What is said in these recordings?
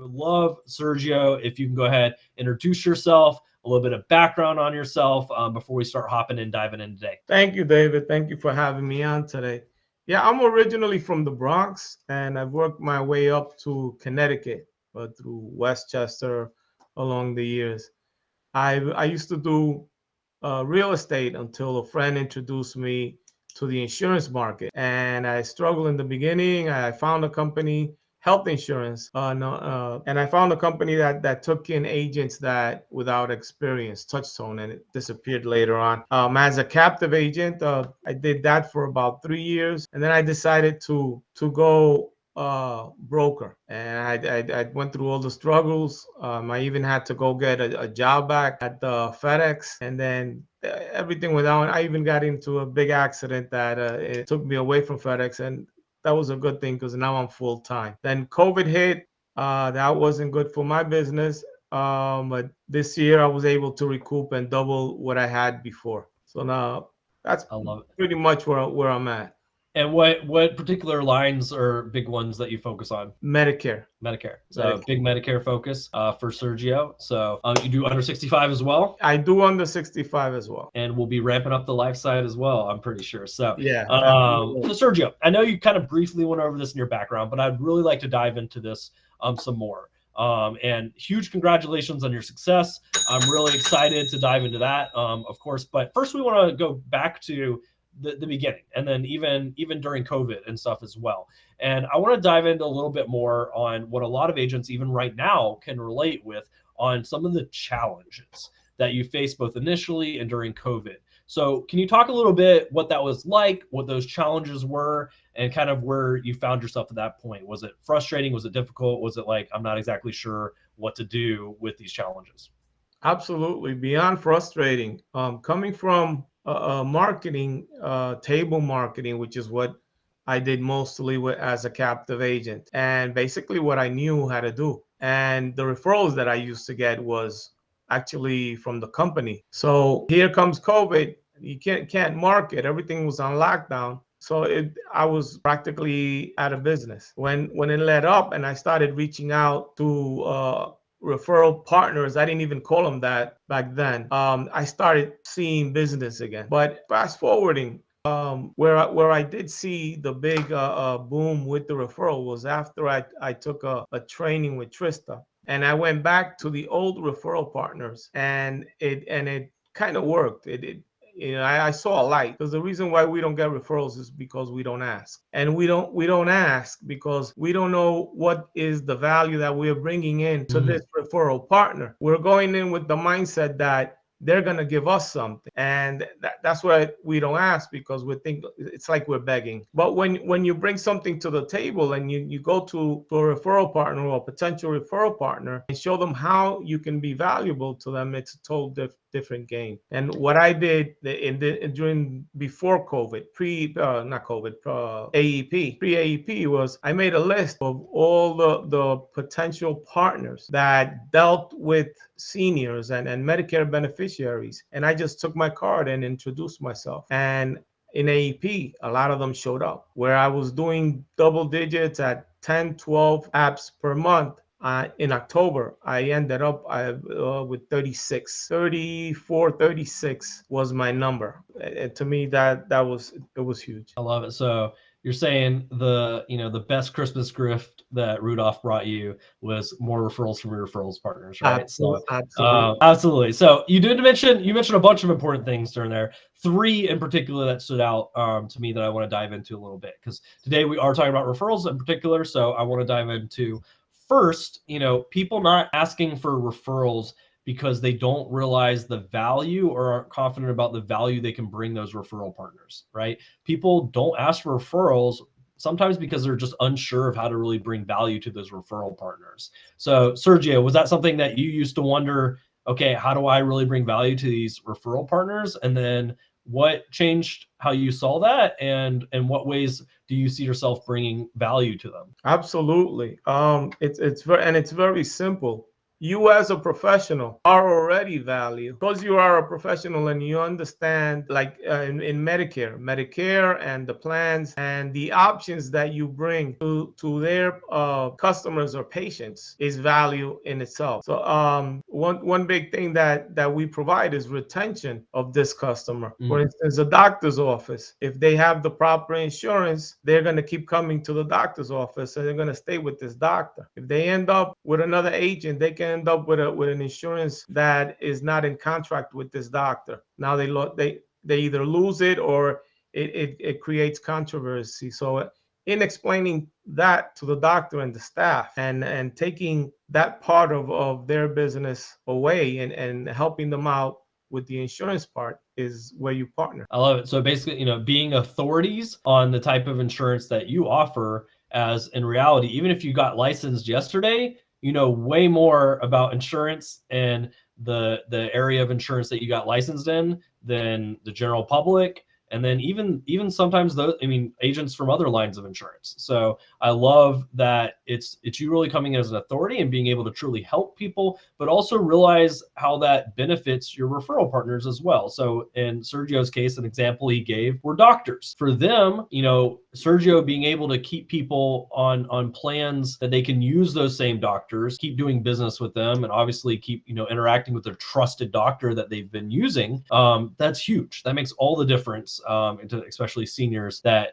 I would love, Sergio, if you can go ahead, introduce yourself, a little bit of background on yourself before we start hopping and diving in today. Thank you, David. Thank you for having me on today. Yeah, I'm originally from the Bronx, and I've worked my way up to Connecticut, through Westchester along the years. I used to do real estate until a friend introduced me to the insurance market. And I struggled in the beginning. I found a company, health insurance, no, and I found a company that took in agents that without experience, Touchstone, and it disappeared later on. As a captive agent, I did that for about 3 years, and then I decided to go broker, and I went through all the struggles. I even had to go get a job back at the FedEx, and then everything went down. I even got into a big accident that it took me away from FedEx, and that was a good thing because now I'm full time. Then COVID hit. That wasn't good for my business. But this year I was able to recoup and double what I had before. So now that's I love it. pretty much where I'm at. And what particular lines are big ones that you focus on? Medicare. Medicare. So Medicare. big Medicare focus for Sergio. So you do under 65 as well? I do under 65 as well. And we'll be ramping up the life side as well, I'm pretty sure. So, Yeah. so Sergio, I know you kind of briefly went over this in your background, but I'd really like to dive into this some more. And huge congratulations on your success. I'm really excited to dive into that, of course. But first, we want to go back to the beginning, and then even during COVID and stuff as well. And I want to dive into a little bit more on what a lot of agents, even right now, can relate with on some of the challenges that you faced both initially and during COVID. So can you talk a little bit what that was like, what those challenges were, and kind of where you found yourself at that point? Was it frustrating? Was it difficult? Was it like, I'm not exactly sure what to do with these challenges? Absolutely, beyond frustrating. Coming from marketing, table marketing, which is what I did mostly as a captive agent, and basically what I knew how to do. And the referrals that I used to get was actually from the company. So here comes COVID. You can't market. Everything was on lockdown. So I was practically out of business when it let up, and I started reaching out to referral partners. I didn't even call them that back then. I started seeing business again. But fast forwarding, where I did see the big boom with the referral was after I took a training with Trista, and I went back to the old referral partners, and it kind of worked. I saw a light, because the reason why we don't get referrals is because we don't ask, and we don't ask because we don't know what is the value that we're bringing in to this referral partner. We're going in with the mindset that they're going to give us something, and that's why we don't ask, because we think it's like we're begging. But when you bring something to the table and you go to a referral partner or a potential referral partner and show them how you can be valuable to them, it's a total different game. And what I did during before COVID, not COVID, pre-AEP was I made a list of all the potential partners that dealt with seniors and Medicare beneficiaries, and I just took my card and introduced myself. And in AEP, a lot of them showed up. Where I was doing double digits at 10, 12 apps per month, in October, I ended up with 36, 34, 36 was my number. And to me, it was huge. I love it. So you're saying the best Christmas gift that Rudolph brought you was more referrals from your referrals partners, right? Absolutely. Absolutely. So you mentioned a bunch of important things during there. 3 in particular that stood out to me that I want to dive into a little bit, because today we are talking about referrals in particular. So I want to dive into first, people not asking for referrals because they don't realize the value or aren't confident about the value they can bring those referral partners, right? People don't ask for referrals sometimes because they're just unsure of how to really bring value to those referral partners. So Sergio, was that something that you used to wonder, okay, how do I really bring value to these referral partners? And then what changed how you saw that, and in what ways do you see yourself bringing value to them? Absolutely. It's very simple. you as a professional are already valued because you are a professional and you understand, like in Medicare and the plans and the options that you bring to their customers or patients is value in itself. So one big thing that we provide is retention of this customer. For instance, a doctor's office, if they have the proper insurance, they're going to keep coming to the doctor's office and they're going to stay with this doctor. If they end up with another agent, they can end up with an insurance that is not in contract with this doctor. Now they either lose it or it creates controversy. So in explaining that to the doctor and the staff and taking that part of their business away and helping them out with the insurance part is where you partner. I love it. So basically, being authorities on the type of insurance that you offer, as in reality, even if you got licensed yesterday, you know way more about insurance and the area of insurance that you got licensed in than the general public. And then even sometimes those, agents from other lines of insurance. So I love that it's you really coming in as an authority and being able to truly help people, but also realize how that benefits your referral partners as well. So in Sergio's case, an example he gave were doctors. For them, Sergio being able to keep people on plans that they can use those same doctors, keep doing business with them, and obviously keep interacting with their trusted doctor that they've been using. That's huge. That makes all the difference. Especially seniors, that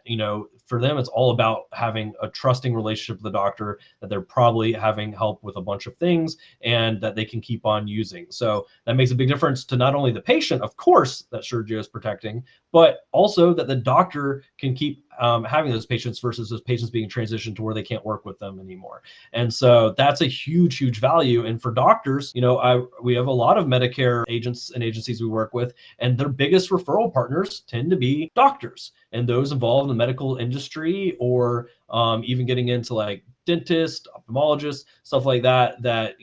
for them it's all about having a trusting relationship with the doctor, that they're probably having help with a bunch of things and that they can keep on using. So that makes a big difference to not only the patient, of course, that Sergio is protecting, but also that the doctor can keep having those patients versus those patients being transitioned to where they can't work with them anymore. And so that's a huge value. And for doctors, we have a lot of Medicare agents and agencies we work with, and their biggest referral partners tend to be doctors and those involved in the medical industry, or even getting into like dentists, ophthalmologists, stuff like that, that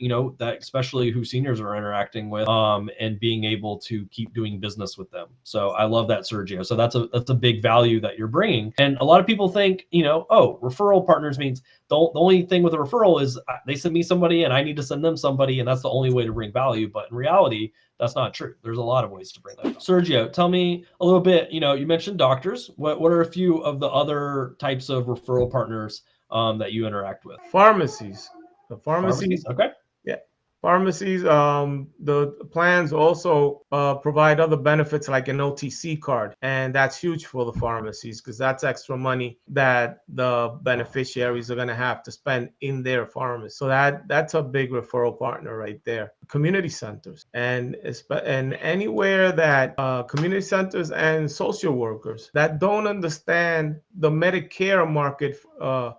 especially who seniors are interacting with, and being able to keep doing business with them. So I love that, Sergio. So that's a big value that you're bringing. And a lot of people think, oh, referral partners means the only thing with a referral is they send me somebody and I need to send them somebody, and that's the only way to bring value. But in reality, that's not true. There's a lot of ways to bring that. Sergio, tell me a little bit, you mentioned doctors. What are a few of the other types of referral partners that you interact with? Pharmacies. The pharmacies. Okay. Yeah. Pharmacies, the plans also provide other benefits like an OTC card, and that's huge for the pharmacies because that's extra money that the beneficiaries are going to have to spend in their pharmacy. So that's a big referral partner right there. Community centers and anywhere that community centers and social workers that don't understand the Medicare market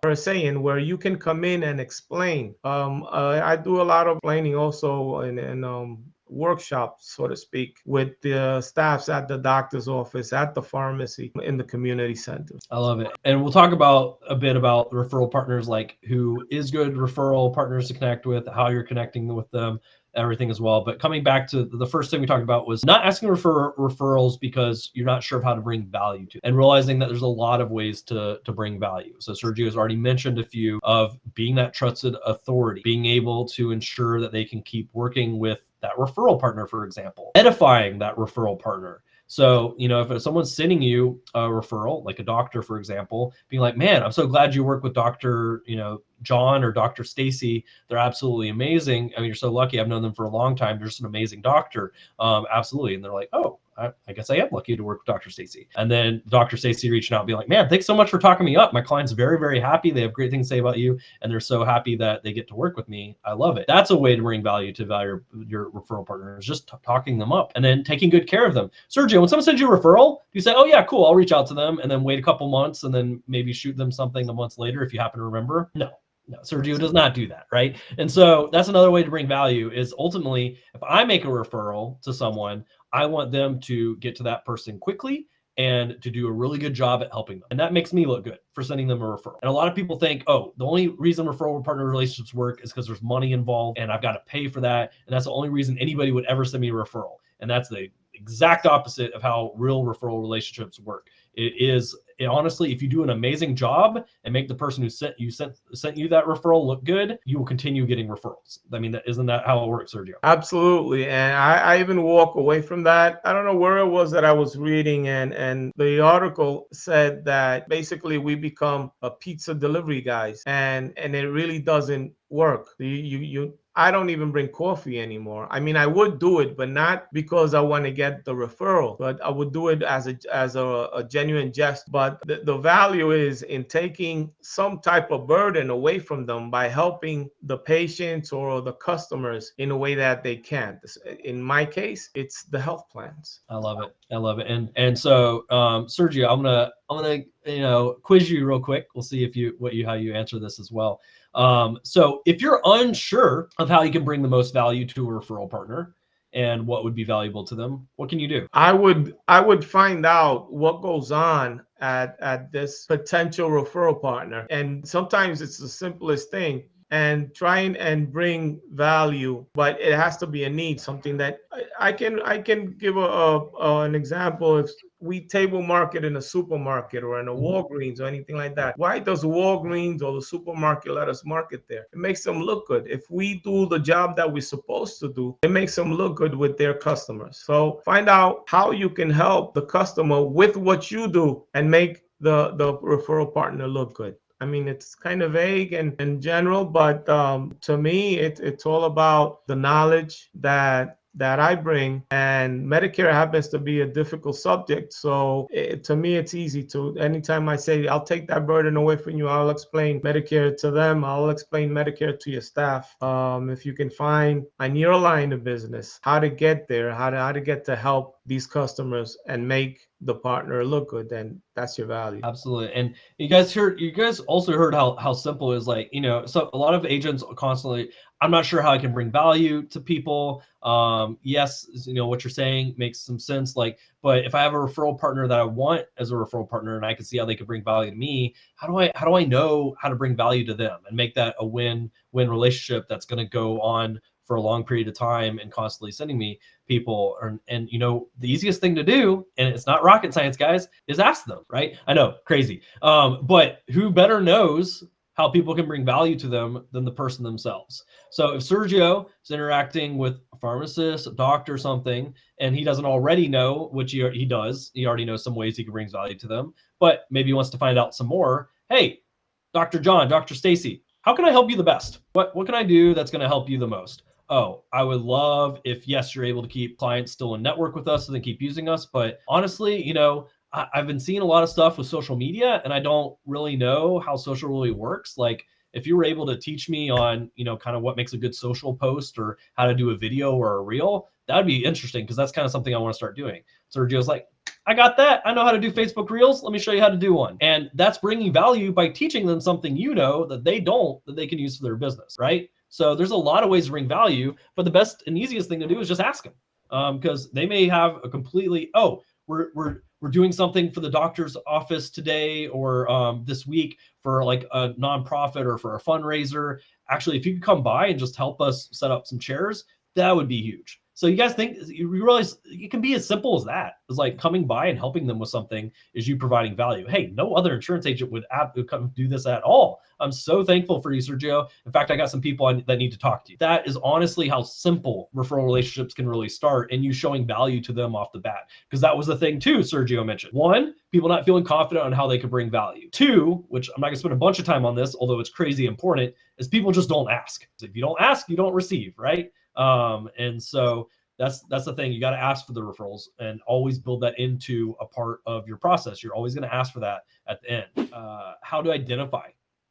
per se, and where you can come in and explain. I do a lot of explaining also in workshops, so to speak, with the staffs at the doctor's office, at the pharmacy, in the community centers. I love it. And we'll talk a bit about referral partners, like who is good referral partners to connect with, how you're connecting with them, everything as well. But coming back to the first thing we talked about was not asking referrals because you're not sure of how to bring value to, and realizing that there's a lot of ways to bring value. So Sergio has already mentioned a few of being that trusted authority, being able to ensure that they can keep working with that referral partner, for example, edifying that referral partner. So, if someone's sending you a referral, like a doctor, for example, being like, man, I'm so glad you work with Dr. John or Dr. Stacy. They're absolutely amazing. You're so lucky. I've known them for a long time. They're just an amazing doctor. Absolutely. And they're like, oh, I guess I am lucky to work with Dr. Stacy. And then Dr. Stacy reaching out and being like, man, thanks so much for talking me up. My client's very, very happy. They have great things to say about you, and they're so happy that they get to work with me. I love it. That's a way to bring value to your referral partners, just talking them up and then taking good care of them. Sergio, when someone sends you a referral, you say, oh yeah, cool, I'll reach out to them, and then wait a couple months and then maybe shoot them something a month later if you happen to remember? No, Sergio does not do that, right? And so that's another way to bring value is ultimately, if I make a referral to someone, I want them to get to that person quickly and to do a really good job at helping them. And that makes me look good for sending them a referral. And a lot of people think, oh, the only reason referral partner relationships work is because there's money involved and I've got to pay for that. And that's the only reason anybody would ever send me a referral. And that's the exact opposite of how real referral relationships work. It is honestly, if you do an amazing job and make the person who sent you that referral look good, you will continue getting referrals. I mean, isn't that how it works, Sergio? Absolutely. And I even walk away from that. I don't know where it was that I was reading, and the article said that basically we become a pizza delivery guys, and it really doesn't work. I don't even bring coffee anymore. I mean, I would do it, but not because I want to get the referral, but I would do it as a genuine jest. But the value is in taking some type of burden away from them by helping the patients or the customers in a way that they can't. In my case, it's the health plans. I love it. I love it. And so, Sergio, I'm gonna quiz you real quick. We'll see how you answer this as well. So if you're unsure of how you can bring the most value to a referral partner and what would be valuable to them, what can you do? I would find out what goes on at this potential referral partner, and sometimes it's the simplest thing, and trying and bring value, but it has to be a need, something that I can give an example. If we table market in a supermarket or in a Walgreens or anything like that, why does Walgreens or the supermarket let us market there? It makes them look good. If we do the job that we're supposed to do, it makes them look good with their customers. So find out how you can help the customer with what you do and make the referral partner look good. I mean, it's kind of vague and general, but to me, it's all about the knowledge that I bring, and Medicare happens to be a difficult subject. So to me, it's easy to, anytime I say, I'll take that burden away from you, I'll explain Medicare to them, I'll explain Medicare to your staff. If you can find in your line of business how to get there, how to get to help these customers and make the partner look good, then that's your value. Absolutely. And you guys also heard how simple it is. Like, so a lot of agents constantly, I'm not sure how I can bring value to people. Yes, what you're saying makes some sense. Like, but if I have a referral partner that I want as a referral partner and I can see how they can bring value to me, how do I know how to bring value to them and make that a win-win relationship that's going to go on for a long period of time and constantly sending me people? And the easiest thing to do, and it's not rocket science, guys, is ask them, right? I know, crazy. But who better knows how people can bring value to them than the person themselves? So if Sergio is interacting with a pharmacist, a doctor, something, and he doesn't already know, which he does, he already knows some ways he can bring value to them, but maybe he wants to find out some more. Hey, Dr. John, Dr. Stacy, how can I help you the best? What can I do that's going to help you the most? Oh, I would love if, yes, you're able to keep clients still in network with us and then keep using us. But honestly, I've been seeing a lot of stuff with social media and I don't really know how social really works. Like, if you were able to teach me on, kind of what makes a good social post or how to do a video or a reel, that'd be interesting because that's kind of something I want to start doing. Sergio's like, I got that. I know how to do Facebook Reels. Let me show you how to do one. And that's bringing value by teaching them something that they don't, that they can use for their business, right? So there's a lot of ways to bring value, but the best and easiest thing to do is just ask them, because they may have a completely, we're doing something for the doctor's office today or this week for like a nonprofit or for a fundraiser. Actually, if you could come by and just help us set up some chairs, that would be huge. So you guys you realize it can be as simple as that. It's like coming by and helping them with something is you providing value. Hey, no other insurance agent would come do this at all. I'm so thankful for you, Sergio. In fact, I got some people that need to talk to you. That is honestly how simple referral relationships can really start, and you showing value to them off the bat. Because that was the thing too, Sergio mentioned. One, people not feeling confident on how they could bring value. Two, which I'm not gonna spend a bunch of time on this, although it's crazy important, is people just don't ask. If you don't ask, you don't receive, right? And so that's the thing. You got to ask for the referrals and always build that into a part of your process. You're always going to ask for that at the end. How to identify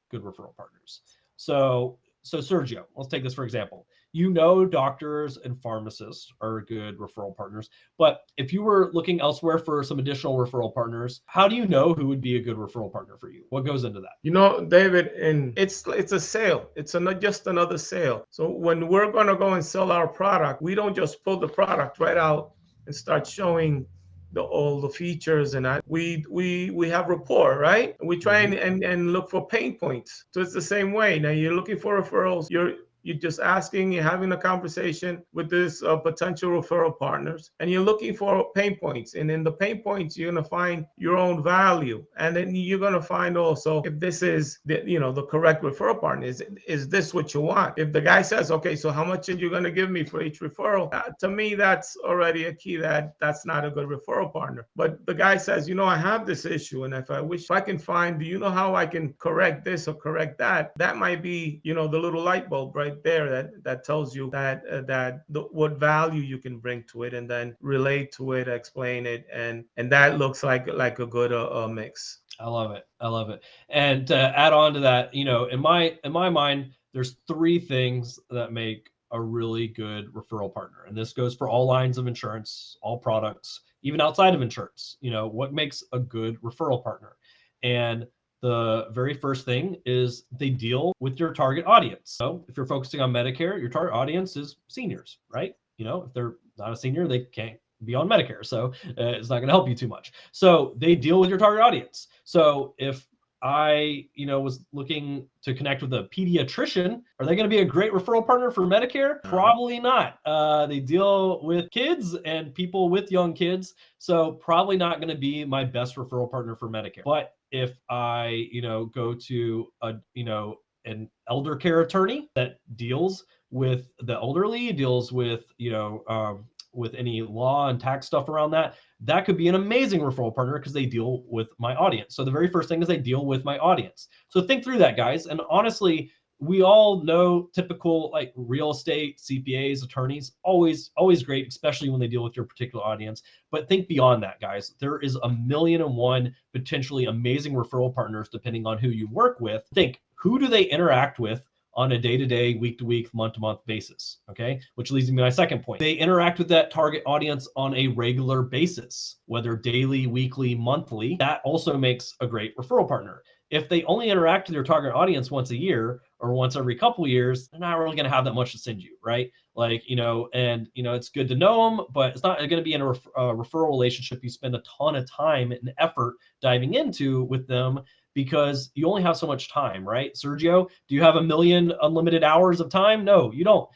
good referral partners. So Sergio, let's take this for example. Doctors and pharmacists are good referral partners, but if you were looking elsewhere for some additional referral partners, how do you know who would be a good referral partner for you? What goes into that? David, and it's a sale. It's not just another sale. So when we're going to go and sell our product, we don't just pull the product right out and start showing all the features and that. We have rapport, right? We try and look for pain points. So it's the same way. Now you're looking for referrals. You're just asking, you're having a conversation with this potential referral partners, and you're looking for pain points. And in the pain points, you're going to find your own value. And then you're going to find also if this is the correct referral partner. Is this what you want? If the guy says, okay, so how much are you going to give me for each referral? To me, that's already a key that's not a good referral partner. But the guy says, I have this issue, and if I can find, do you know how I can correct this or correct that? That might be, the little light bulb right there that tells you what value you can bring to it, and then relate to it, explain it, and that looks like a good mix. I love it. I love it. And to add on to that, in my mind, there's three things that make a really good referral partner. And this goes for all lines of insurance, all products, even outside of insurance. What makes a good referral partner? And the very first thing is they deal with your target audience. So if you're focusing on Medicare, your target audience is seniors, right? If they're not a senior, they can't be on Medicare. So it's not going to help you too much. So they deal with your target audience. So if I, was looking to connect with a pediatrician, are they going to be a great referral partner for Medicare? Probably not. They deal with kids and people with young kids. So probably not going to be my best referral partner for Medicare. But if I, go to an elder care attorney that deals with the elderly, deals with, with any law and tax stuff around that could be an amazing referral partner because they deal with my audience. So the very first thing is they deal with my audience. So think through that, guys. And honestly, we all know typical like real estate, CPAs, attorneys, always great, especially when they deal with your particular audience. But think beyond that, guys. There is 1,000,001 potentially amazing referral partners depending on who you work with. Think, who do they interact with on a day-to-day, week-to-week, month-to-month basis, okay? Which leads me to my second point. They interact with that target audience on a regular basis, whether daily, weekly, monthly. That also makes a great referral partner. If they only interact with your target audience once a year or once every couple of years, they're not really going to have that much to send you, right? Like, it's good to know them, but it's not going to be in a referral relationship you spend a ton of time and effort diving into with them, because you only have so much time, right? Sergio, do you have 1,000,000 unlimited hours of time? No, you don't.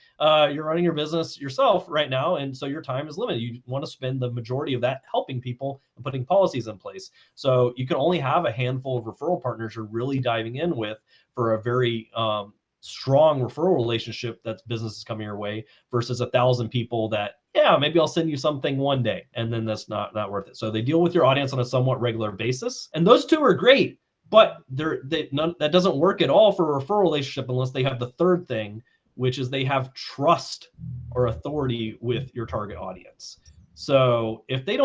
You're running your business yourself right now, and so your time is limited. You want to spend the majority of that helping people and putting policies in place. So you can only have a handful of referral partners you're really diving in with for a very strong referral relationship that's business is coming your way, versus 1,000 people that, yeah, maybe I'll send you something one day, and then that's not worth it. So they deal with your audience on a somewhat regular basis, and those two are great. But that doesn't work at all for a referral relationship unless they have the third thing, which is they have trust or authority with your target audience. So if they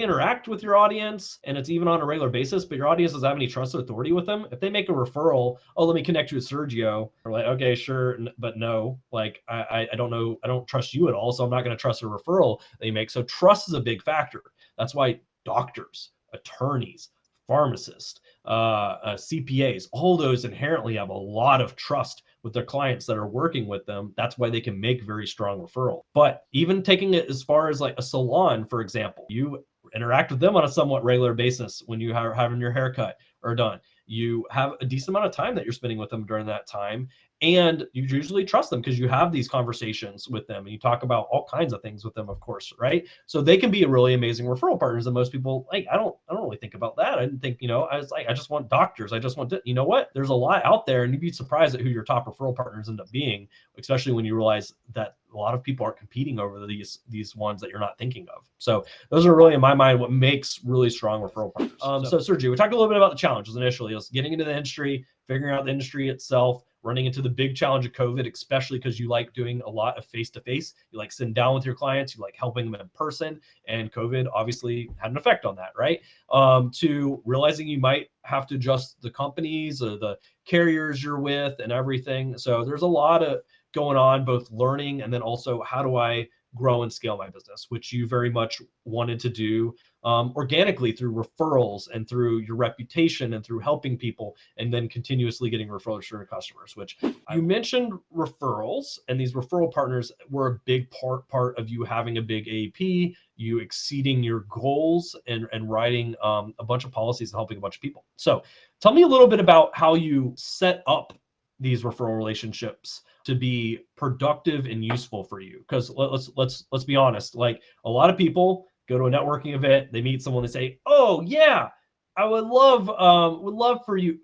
interact with your audience and it's even on a regular basis, but your audience doesn't have any trust or authority with them, if they make a referral, oh, let me connect you with Sergio, or like, okay, sure, but no, like I don't know, I don't trust you at all, so I'm not going to trust a referral they make. So trust is a big factor. That's why doctors, attorneys, pharmacists, CPAs, all those inherently have a lot of trust with their clients that are working with them. That's why they can make very strong referral. But even taking it as far as like a salon, for example, you interact with them on a somewhat regular basis when you are having your haircut or done. You have a decent amount of time that you're spending with them during that time. And you usually trust them because you have these conversations with them and you talk about all kinds of things with them, of course, right? So they can be a really amazing referral partners. And most people, like, I don't really think about that. I didn't think, I was like, I just want doctors. I just want to, you know what? There's a lot out there, and you'd be surprised at who your top referral partners end up being, especially when you realize that a lot of people are competing over these ones that you're not thinking of. So those are really, in my mind, what makes really strong referral partners. So Sergio, we talked a little bit about the challenges initially. It was getting into the industry, figuring out the industry itself, running into the big challenge of COVID, especially because you like doing a lot of face-to-face. You like sitting down with your clients, you like helping them in person, and COVID obviously had an effect on that, right? To realizing you might have to adjust the companies or the carriers you're with and everything. So there's a lot of going on, both learning and then also how do I grow and scale my business, which you very much wanted to do organically through referrals and through your reputation and through helping people and then continuously getting referrals from your customers, which you mentioned referrals, and these referral partners were a big part of you having a big AEP, you exceeding your goals and writing a bunch of policies and helping a bunch of people. So tell me a little bit about how you set up these referral relationships to be productive and useful for you. Because let's be honest, like a lot of people go to a networking event, they meet someone, they say, "Oh yeah, I would love for you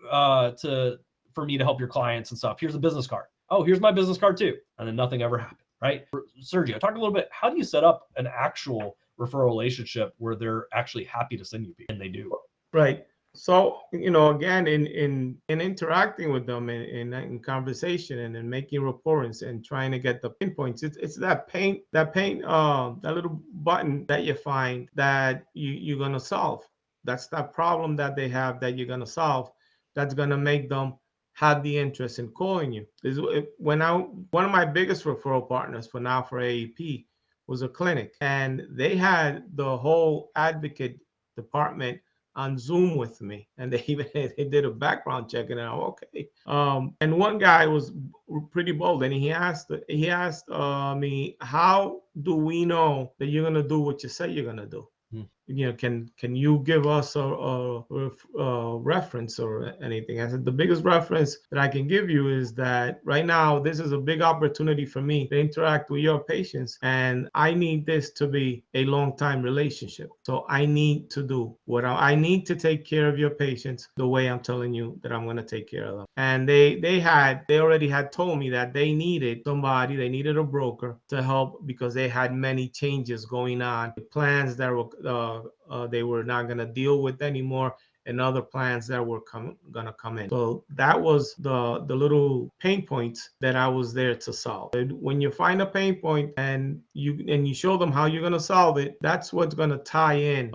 for me to help your clients and stuff. Here's a business card. Oh, here's my business card too," and then nothing ever happened, right? Sergio, talk a little bit. How do you set up an actual referral relationship where they're actually happy to send you people, and they do? Right. So, again, in interacting with them in conversation and in making reports and trying to get the pinpoints, it's that little button that you find that you're gonna solve. That's that problem that they have that you're gonna solve. That's gonna make them have the interest in calling you. One of my biggest referral partners for AEP was a clinic, and they had the whole advocate department on Zoom with me, and they did a background check, and I'm okay. And one guy was pretty bold, and he asked me, "How do we know that you're gonna do what you say you're gonna do? Can you give us a reference or anything?" I said, "The biggest reference that I can give you is that right now this is a big opportunity for me to interact with your patients, and I need this to be a long-time relationship. So I need to do what I need to take care of your patients the way I'm telling you that I'm going to take care of them." And they already had told me that they needed a broker to help because they had many changes going on, plans that were they were not going to deal with anymore, and other plans that were going to come in. So that was the little pain points that I was there to solve. When you find a pain point and you show them how you're going to solve it, that's what's going to tie in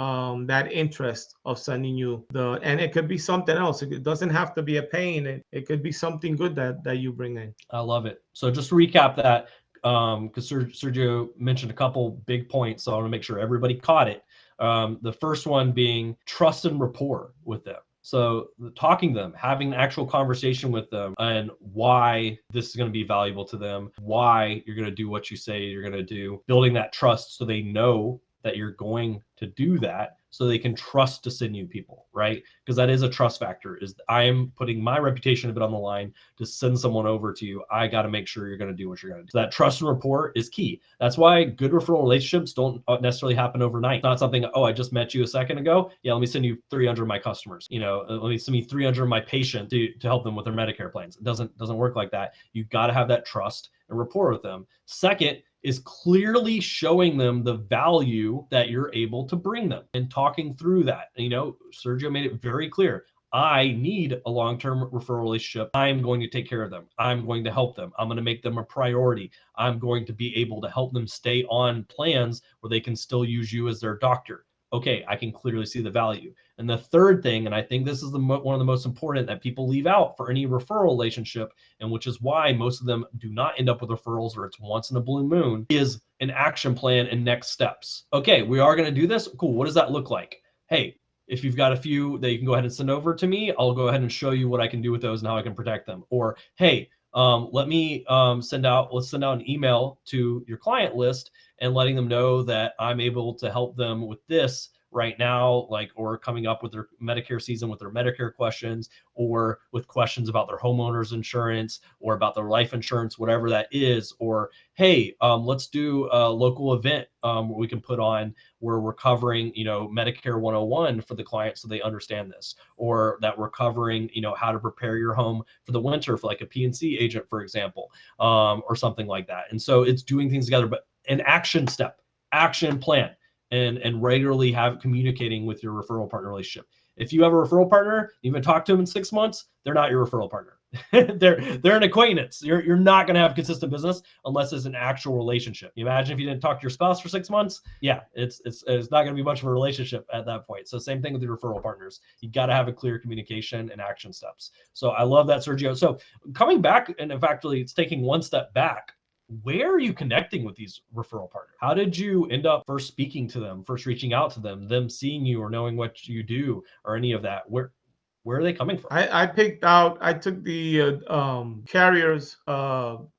that interest of sending you and it could be something else. It doesn't have to be a pain. It could be something good that you bring in. I love it. So just to recap that, because Sergio mentioned a couple big points, so I want to make sure everybody caught it. The first one being trust and rapport with them. So talking to them, having an actual conversation with them, and why this is going to be valuable to them, why you're going to do what you say you're going to do, building that trust so they know that you're going to do that, so they can trust to send you people, right? Because that is a trust factor. Is I am putting my reputation a bit on the line to send someone over to you. I got to make sure you're going to do what you're going to do. So that trust and rapport is key. That's why good referral relationships don't necessarily happen overnight. It's not something, "Oh, I just met you a second ago. Yeah, let me send you 300 of my customers. Let me send me 300 of my patients to help them with their Medicare plans." It doesn't work like that. You've got to have that trust and rapport with them. Second is clearly showing them the value that you're able to bring them and talking through that. Sergio made it very clear. I need a long-term referral relationship. I'm going to take care of them. I'm going to help them. I'm going to make them a priority. I'm going to be able to help them stay on plans where they can still use you as their doctor. Okay, I can clearly see the value. And the third thing, and I think this is one of the most important that people leave out for any referral relationship, and which is why most of them do not end up with referrals, or it's once in a blue moon, is an action plan and next steps. Okay, we are going to do this. Cool. What does that look like? Hey, if you've got a few that you can go ahead and send over to me, I'll go ahead and show you what I can do with those and how I can protect them. Or, hey, let's send out an email to your client list and letting them know that I'm able to help them with this right now, or coming up with their Medicare season with their Medicare questions, or with questions about their homeowners insurance or about their life insurance, whatever that is. Or, hey, let's do a local event where we can put on where we're covering, Medicare 101 for the client so they understand this, or that we're covering, how to prepare your home for the winter for like a P&C agent, for example, or something like that. And so it's doing things together, but an action plan, and regularly communicating with your referral partner relationship. If you have a referral partner, you haven't talked to them in 6 months, they're not your referral partner. they're an acquaintance. You're not going to have consistent business unless it's an actual relationship. You imagine if you didn't talk to your spouse for 6 months, yeah, it's not going to be much of a relationship at that point. So same thing with your referral partners. You got to have a clear communication and action steps. So I love that, Sergio. So coming back, and in fact, it's taking one step back. Where are you connecting with these referral partners? How did you end up first speaking to them, first reaching out to them seeing you or knowing what you do, or any of that? Where where are they coming from? I took the carriers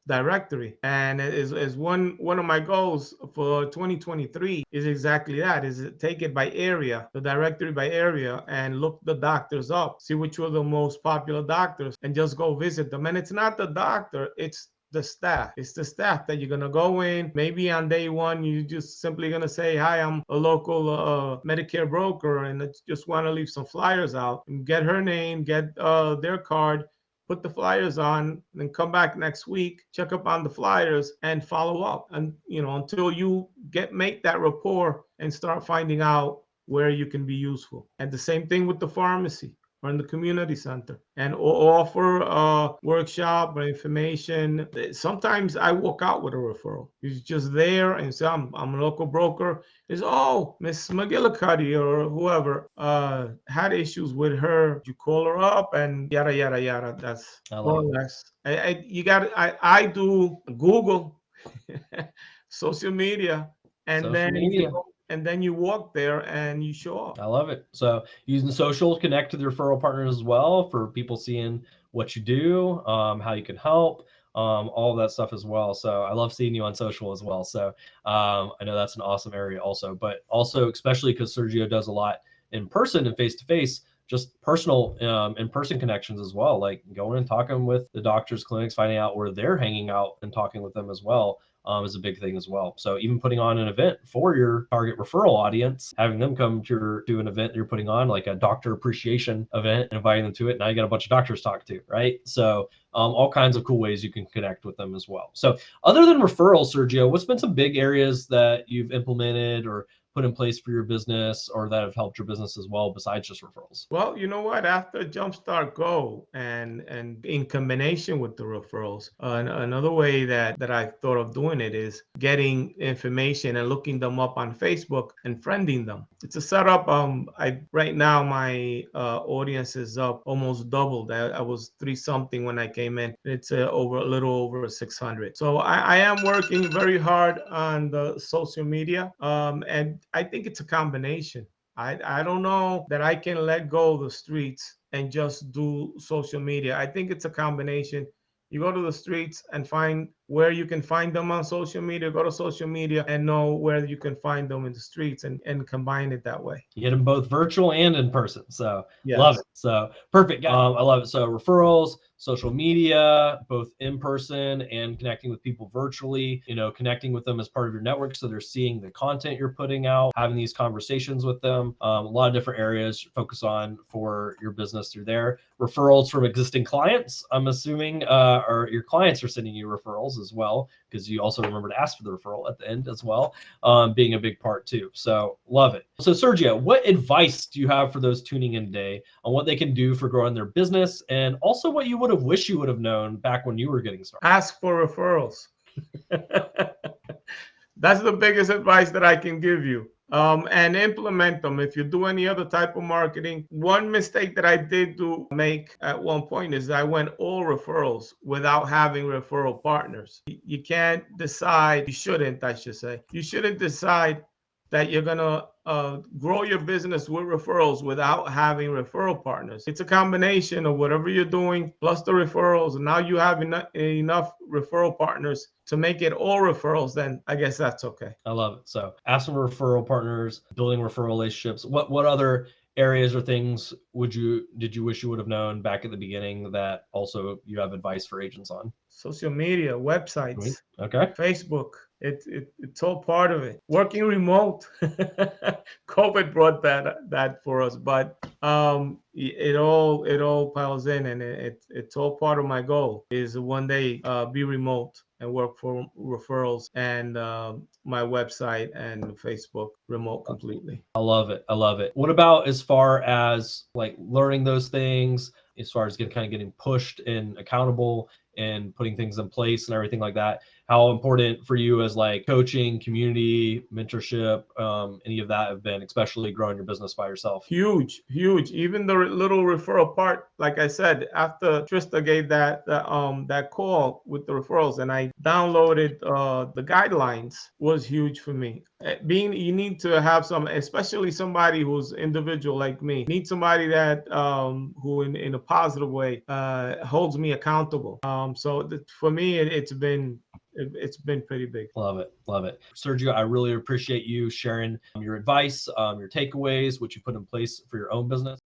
directory, and is one of my goals for 2023 is exactly that, is take it by area, the directory by area, and look the doctors up, see which were the most popular doctors, and just go visit them. And it's not the doctor, it's the staff. It's the staff that you're going to go in. Maybe on day one, you're just simply going to say, hi, I'm a local Medicare broker, and I just want to leave some flyers out, and get her name, get their card, put the flyers on, then come back next week, check up on the flyers, and follow up. And, until you make that rapport and start finding out where you can be useful. And the same thing with the pharmacy or in the community center, and offer a workshop or information. Sometimes I walk out with a referral. He's just there and say, I'm a local broker. Is Miss McGillicuddy or whoever had issues with her. You call her up and yada yada yada. That's more or less. I do Google, social media, and then you walk there and you show up. I love it. So using social, connect with your referral partners as well for people seeing what you do, how you can help, all of that stuff as well. So I love seeing you on social as well. So I know that's an awesome area also, but also especially because Sergio does a lot in person and face-to-face, just personal in-person connections as well, like going and talking with the doctors, clinics, finding out where they're hanging out and talking with them as well. Is a big thing as well. So even putting on an event for your target referral audience, having them come to an event you're putting on, like a doctor appreciation event, and inviting them to it. Now you got a bunch of doctors to talk to, right? So all kinds of cool ways you can connect with them as well. So other than referrals, Sergio, what's been some big areas that you've implemented or put in place for your business, or that have helped your business as well, besides just referrals? Well, you know what? After Jumpstart Go and in combination with the referrals, another way that I thought of doing it is getting information and looking them up on Facebook and friending them. It's a setup. Right now my audience is up almost doubled. I was 3-something when I came in. It's a little over 600. So I am working very hard on the social media, and I think it's a combination. I don't know that I can let go of the streets and just do social media. I think it's a combination. You go to the streets and find where you can find them on social media, go to social media and know where you can find them in the streets, and combine it that way. You get them both virtual and in person. So yes. Love it. So perfect. I love it. So referrals, social media, both in person and connecting with people virtually, connecting with them as part of your network so they're seeing the content you're putting out, having these conversations with them. A lot of different areas focus on for your business through there. Referrals from existing clients, I'm assuming, or your clients are sending you referrals as well, because you also remember to ask for the referral at the end as well, being a big part too. So love it. So Sergio, what advice do you have for those tuning in today on what they can do for growing their business, and also what you would have wished you would have known back when you were getting started? Ask for referrals. That's the biggest advice that I can give you. And implement them. If you do any other type of marketing, one mistake that I did make at one point is I went all referrals without having referral partners. You can't decide, you shouldn't decide that you're gonna grow your business with referrals without having referral partners. It's a combination of whatever you're doing plus the referrals, and now you have enough referral partners to make it all referrals. Then I guess that's okay. I love it. So ask for referral partners, building referral relationships. What other areas or things did you wish you would have known back at the beginning that also you have advice for agents on? Social media, websites, okay, Facebook. It's all part of it. Working remote. COVID brought that for us, but it all piles in, and it's all part of my goal is one day be remote and work for referrals, and my website and Facebook remote completely. I love it. I love it. What about as far as like learning those things, as far as getting pushed and accountable and putting things in place and everything like that. How important for you as like coaching, community, mentorship, any of that have been, especially growing your business by yourself? Huge, huge. Even the little referral part, like I said, after Trista gave that call with the referrals, and I downloaded the guidelines, was huge for me. You need to have some, especially somebody who's individual like me. Need somebody that who in a positive way holds me accountable. For me, it's been pretty big. Love it. Love it. Sergio, I really appreciate you sharing your advice, your takeaways, what you put in place for your own business.